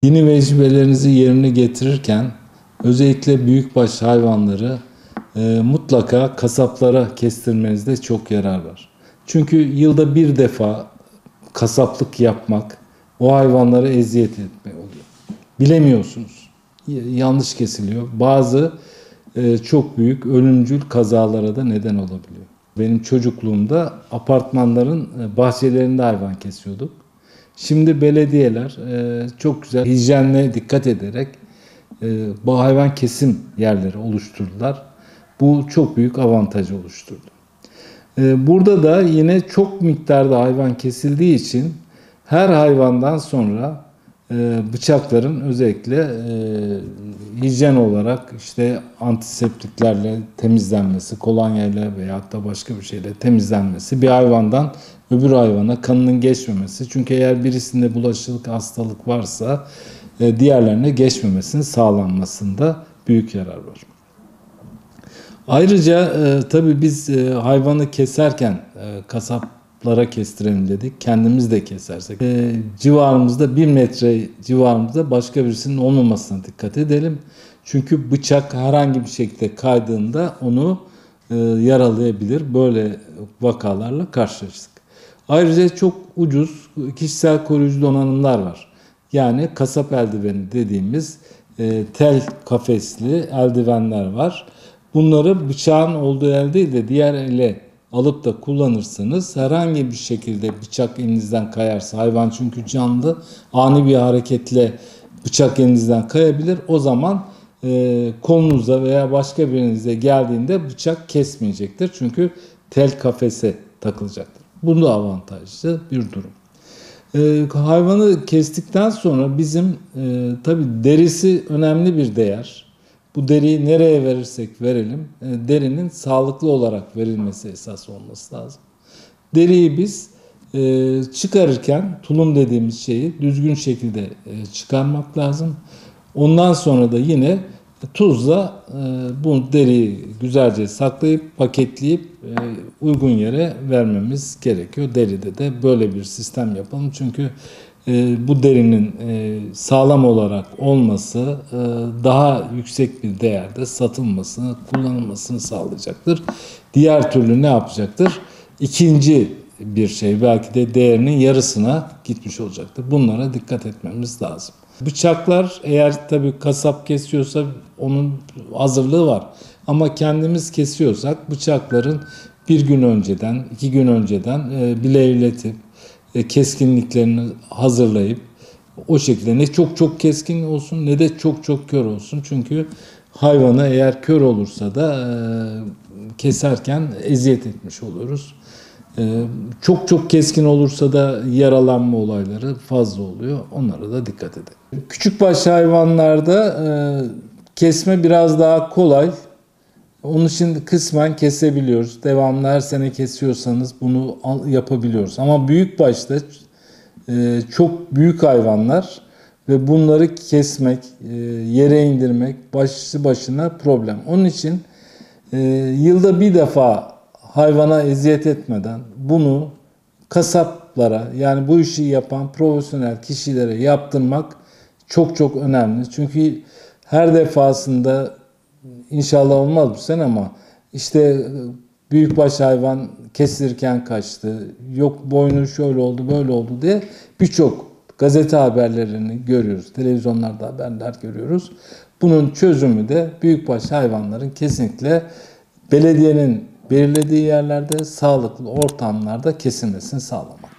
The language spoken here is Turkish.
Dini vecibelerinizi yerine getirirken özellikle büyükbaş hayvanları mutlaka kasaplara kestirmenizde çok yarar var. Çünkü yılda bir defa kasaplık yapmak o hayvanlara eziyet etme oluyor. Bilemiyorsunuz. Yanlış kesiliyor. Bazı çok büyük ölümcül kazalara da neden olabiliyor. Benim çocukluğumda apartmanların bahçelerinde hayvan kesiyorduk. Şimdi belediyeler çok güzel hijyenle dikkat ederek bu hayvan kesim yerleri oluşturdular. Bu çok büyük avantaj oluşturdu. Burada da yine çok miktarda hayvan kesildiği için her hayvandan sonra bıçakların özellikle hijyen olarak işte antiseptiklerle temizlenmesi, kolonyayla veyahut da başka bir şeyle temizlenmesi, bir hayvandan öbür hayvana kanının geçmemesi. Çünkü eğer birisinde bulaşıcılık hastalık varsa diğerlerine geçmemesinin sağlanmasında büyük yarar var. Ayrıca tabii biz hayvanı keserken kasaplara kestirelim dedik. Kendimiz de kesersek civarımızda 1 metre civarımızda başka birisinin olmamasına dikkat edelim. Çünkü bıçak herhangi bir şekilde kaydığında onu yaralayabilir. Böyle vakalarla karşılaştık. Ayrıca çok ucuz kişisel koruyucu donanımlar var. Yani kasap eldiveni dediğimiz tel kafesli eldivenler var. Bunları bıçağın olduğu el değil de diğer ele alıp da kullanırsanız herhangi bir şekilde bıçak elinizden kayarsa, hayvan çünkü canlı, ani bir hareketle bıçak elinizden kayabilir. O zaman kolunuza veya başka birinize geldiğinde bıçak kesmeyecektir. Çünkü tel kafese takılacaktır. Bu da avantajlı bir durum. Hayvanı kestikten sonra bizim tabii derisi önemli bir değer. Bu deriyi nereye verirsek verelim, derinin sağlıklı olarak verilmesi esas olması lazım. Deriyi biz çıkarırken tulum dediğimiz şeyi düzgün şekilde çıkarmak lazım. Ondan sonra da yine tuzla bu deriyi güzelce saklayıp paketleyip uygun yere vermemiz gerekiyor. Deride de böyle bir sistem yapalım. Çünkü bu derinin sağlam olarak olması daha yüksek bir değerde satılmasını, kullanılmasını sağlayacaktır. Diğer türlü ne yapacaktır? İkinci bir şey belki de değerinin yarısına gitmiş olacaktır. Bunlara dikkat etmemiz lazım. Bıçaklar eğer tabii kasap kesiyorsa onun hazırlığı var. Ama kendimiz kesiyorsak bıçakların 1 gün önceden, 2 gün önceden bilevletip keskinliklerini hazırlayıp o şekilde ne çok keskin olsun ne de çok kör olsun. Çünkü hayvana eğer kör olursa da keserken eziyet etmiş oluruz. Çok keskin olursa da yaralanma olayları fazla oluyor. Onlara da dikkat edelim. Küçükbaş hayvanlarda kesme biraz daha kolay. Onun için kısmen kesebiliyoruz. Devamlı her sene kesiyorsanız bunu yapabiliyoruz. Ama büyükbaşta çok büyük hayvanlar ve bunları kesmek, yere indirmek başlı başına problem. Onun için yılda bir defa hayvana eziyet etmeden bunu kasaplara, yani bu işi yapan profesyonel kişilere yaptırmak çok önemli. Çünkü her defasında inşallah olmaz bu sene ama işte büyükbaş hayvan kesilirken kaçtı, yok boynu şöyle oldu böyle oldu diye birçok gazete haberlerini görüyoruz. Televizyonlarda haberler görüyoruz. Bunun çözümü de büyükbaş hayvanların kesinlikle belediyenin belirlediği yerlerde sağlıklı ortamlarda kesilmesini sağlamak.